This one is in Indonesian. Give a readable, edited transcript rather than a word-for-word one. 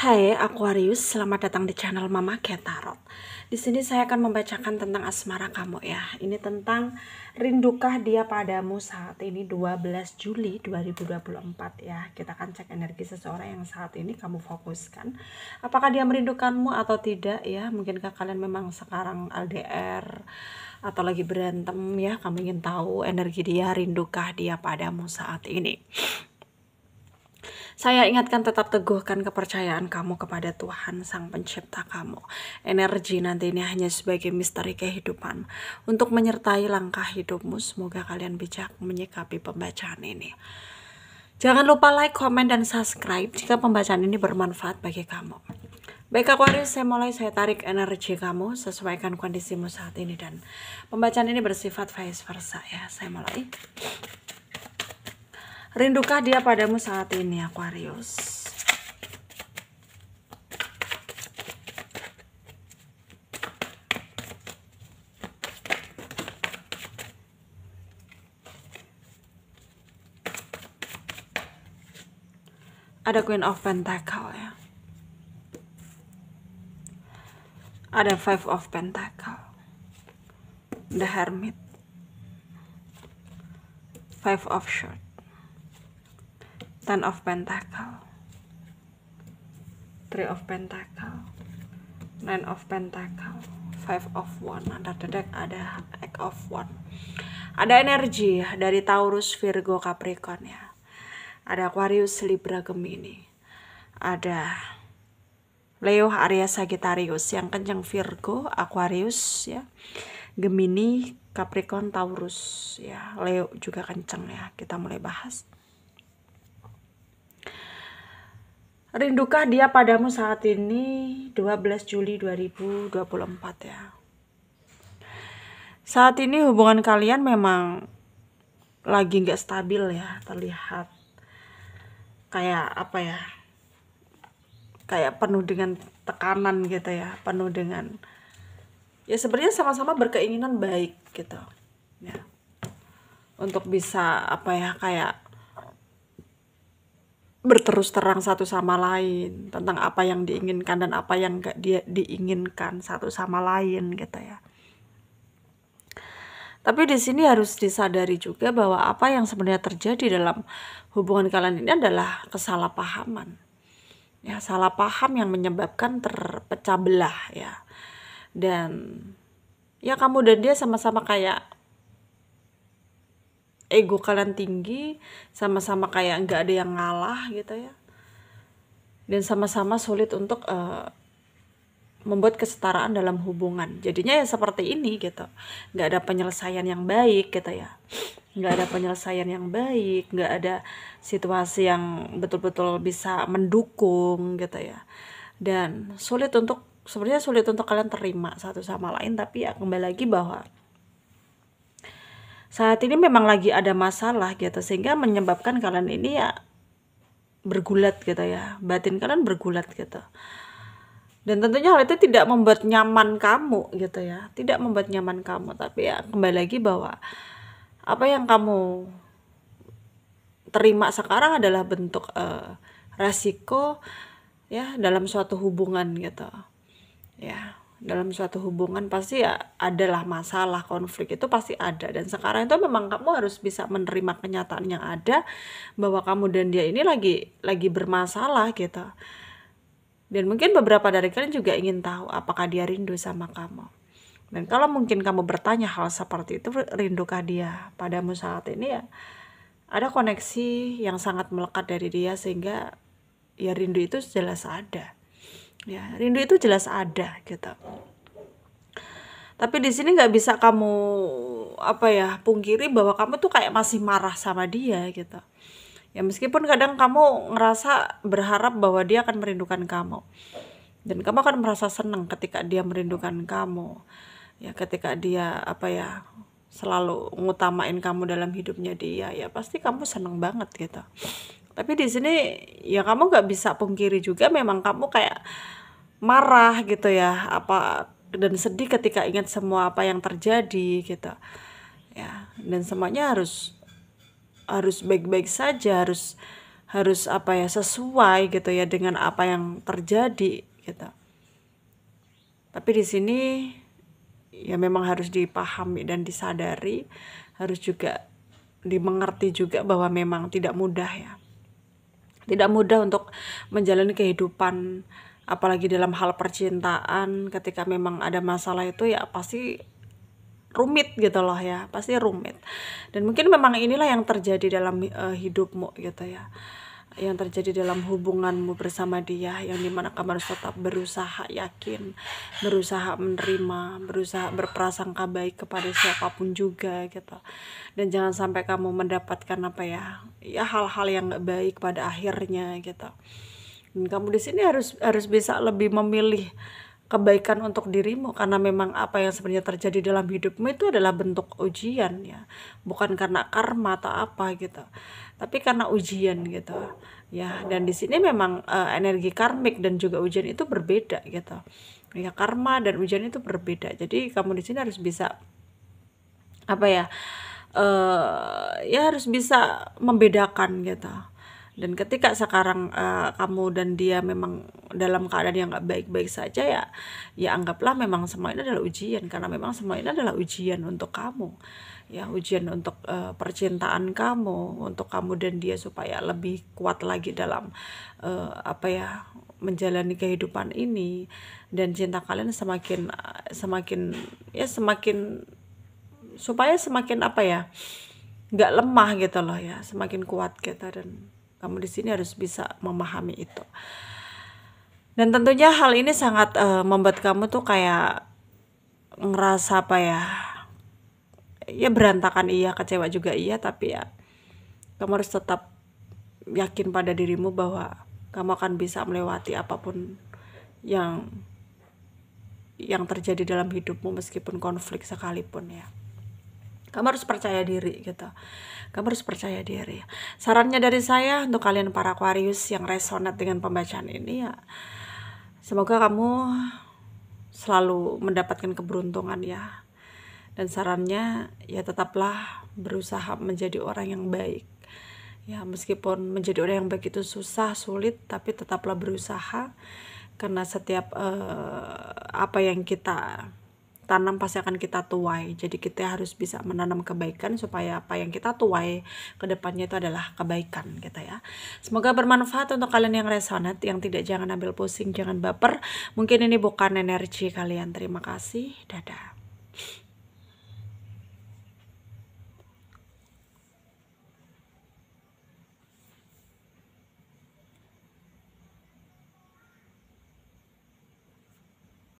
Hai Aquarius, selamat datang di channel Mama Cat Tarot. Di sini saya akan membacakan tentang asmara kamu ya. Ini tentang rindukah dia padamu saat ini 12 Juli 2024 ya. Kita akan cek energi seseorang yang saat ini kamu fokuskan. Apakah dia merindukanmu atau tidak ya? Mungkinkah kalian memang sekarang LDR atau lagi berantem ya? Kamu ingin tahu energi dia, rindukah dia padamu saat ini. Saya ingatkan tetap teguhkan kepercayaan kamu kepada Tuhan Sang Pencipta kamu. Energi nanti ini hanya sebagai misteri kehidupan untuk menyertai langkah hidupmu. Semoga kalian bijak menyikapi pembacaan ini. Jangan lupa like, komen, dan subscribe jika pembacaan ini bermanfaat bagi kamu. Baik Aquarius, saya tarik energi kamu, sesuaikan kondisimu saat ini, dan pembacaan ini bersifat vice versa ya. Saya mulai. Rindukah dia padamu saat ini Aquarius? Ada Queen of Pentacle ya. Ada Five of Pentacle. The Hermit. Five of Swords. Ten of Pentacle, Three of Pentacle, Nine of Pentacle, Five of Wands. Under the deck ada Eight of Wands. Ada energi dari Taurus, Virgo, Capricorn ya. Ada Aquarius, Libra, Gemini. Ada Leo, Aries, Sagittarius. Yang kencang Virgo, Aquarius ya, Gemini, Capricorn, Taurus ya. Leo juga kencang ya. Kita mulai bahas. Rindukah dia padamu saat ini 12 Juli 2024 ya. Saat ini hubungan kalian memang lagi nggak stabil ya. Terlihat kayak apa ya, kayak penuh dengan tekanan gitu ya. Penuh dengan ya sebenarnya sama-sama berkeinginan baik gitu ya, untuk bisa apa ya, kayak berterus terang satu sama lain tentang apa yang diinginkan dan apa yang gak dia diinginkan satu sama lain gitu ya. Tapi di sini harus disadari juga bahwa apa yang sebenarnya terjadi dalam hubungan kalian ini adalah kesalahpahaman. Ya, salah paham yang menyebabkan terpecah belah ya. Dan ya kamu dan dia sama-sama kayak ego kalian tinggi, sama-sama kayak nggak ada yang ngalah gitu ya, dan sama-sama sulit untuk membuat kesetaraan dalam hubungan. Jadinya ya seperti ini gitu, nggak ada penyelesaian yang baik gitu ya, nggak ada penyelesaian yang baik, nggak ada situasi yang betul-betul bisa mendukung gitu ya, dan sebenarnya sulit untuk kalian terima satu sama lain. Tapi ya kembali lagi bahwa saat ini memang lagi ada masalah gitu, sehingga menyebabkan kalian ini ya bergulat gitu ya, batin kalian bergulat gitu. Dan tentunya hal itu tidak membuat nyaman kamu gitu ya, tidak membuat nyaman kamu. Tapi ya kembali lagi bahwa apa yang kamu terima sekarang adalah bentuk resiko ya dalam suatu hubungan gitu ya. Dalam suatu hubungan pasti ya adalah masalah, konflik itu pasti ada. Dan sekarang itu memang kamu harus bisa menerima kenyataan yang ada, bahwa kamu dan dia ini lagi bermasalah gitu. Dan mungkin beberapa dari kalian juga ingin tahu apakah dia rindu sama kamu. Dan kalau mungkin kamu bertanya hal seperti itu, rindukah dia padamu saat ini, ya ada koneksi yang sangat melekat dari dia, sehingga ya rindu itu jelas ada. Ya, rindu itu jelas ada gitu. Tapi di sini nggak bisa kamu apa ya, pungkiri bahwa kamu tuh kayak masih marah sama dia gitu. Ya meskipun kadang kamu ngerasa berharap bahwa dia akan merindukan kamu. Dan kamu akan merasa senang ketika dia merindukan kamu. Ya ketika dia apa ya, selalu ngutamain kamu dalam hidupnya dia, ya pasti kamu senang banget gitu. Tapi di sini ya kamu nggak bisa pungkiri juga, memang kamu kayak marah gitu ya, apa, dan sedih ketika ingat semua apa yang terjadi gitu ya. Dan semuanya harus baik-baik saja, harus apa ya, sesuai gitu ya dengan apa yang terjadi gitu. Tapi di sini ya memang harus dipahami dan disadari, harus juga dimengerti juga bahwa memang tidak mudah ya. Tidak mudah untuk menjalani kehidupan, apalagi dalam hal percintaan. Ketika memang ada masalah itu ya pasti rumit gitu loh ya, pasti rumit. Dan mungkin memang inilah yang terjadi dalam hidupmu gitu ya, yang terjadi dalam hubunganmu bersama dia, yang dimana kamu harus tetap berusaha yakin, berusaha menerima, berusaha berprasangka baik kepada siapapun juga gitu. Dan jangan sampai kamu mendapatkan apa ya, hal-hal yang gak baik pada akhirnya gitu. Dan kamu di sini harus bisa lebih memilih kebaikan untuk dirimu, karena memang apa yang sebenarnya terjadi dalam hidupmu itu adalah bentuk ujian ya, bukan karena karma atau apa gitu, tapi karena ujian gitu ya. Dan di sini memang energi karmik dan juga ujian itu berbeda gitu ya, karma dan ujian itu berbeda. Jadi kamu di sini harus bisa apa ya, ya harus bisa membedakan gitu. Dan ketika sekarang kamu dan dia memang dalam keadaan yang gak baik-baik saja ya anggaplah memang semua ini adalah ujian, karena memang semua ini adalah ujian untuk kamu ya, ujian untuk percintaan kamu, untuk kamu dan dia supaya lebih kuat lagi dalam apa ya, menjalani kehidupan ini. Dan cinta kalian semakin supaya semakin apa ya, nggak lemah gitu loh ya, semakin kuat gitu. Dan kamu di sini harus bisa memahami itu. Dan tentunya hal ini sangat membuat kamu tuh kayak ngerasa apa ya berantakan iya, kecewa juga iya, tapi ya kamu harus tetap yakin pada dirimu bahwa kamu akan bisa melewati apapun yang terjadi dalam hidupmu, meskipun konflik sekalipun ya. Kamu harus percaya diri gitu. Kamu harus percaya diri. Sarannya dari saya untuk kalian para Aquarius yang resonate dengan pembacaan ini ya, semoga kamu selalu mendapatkan keberuntungan ya. Dan sarannya ya tetaplah berusaha menjadi orang yang baik. Ya, meskipun menjadi orang yang baik itu susah, sulit, tapi tetaplah berusaha, karena setiap apa yang kita tanam pasti akan kita tuai. Jadi kita harus bisa menanam kebaikan supaya apa yang kita tuai ke depannya itu adalah kebaikan gitu ya. Semoga bermanfaat untuk kalian yang resonate, yang tidak jangan ambil pusing, jangan baper. Mungkin ini bukan energi kalian. Terima kasih. Dadah.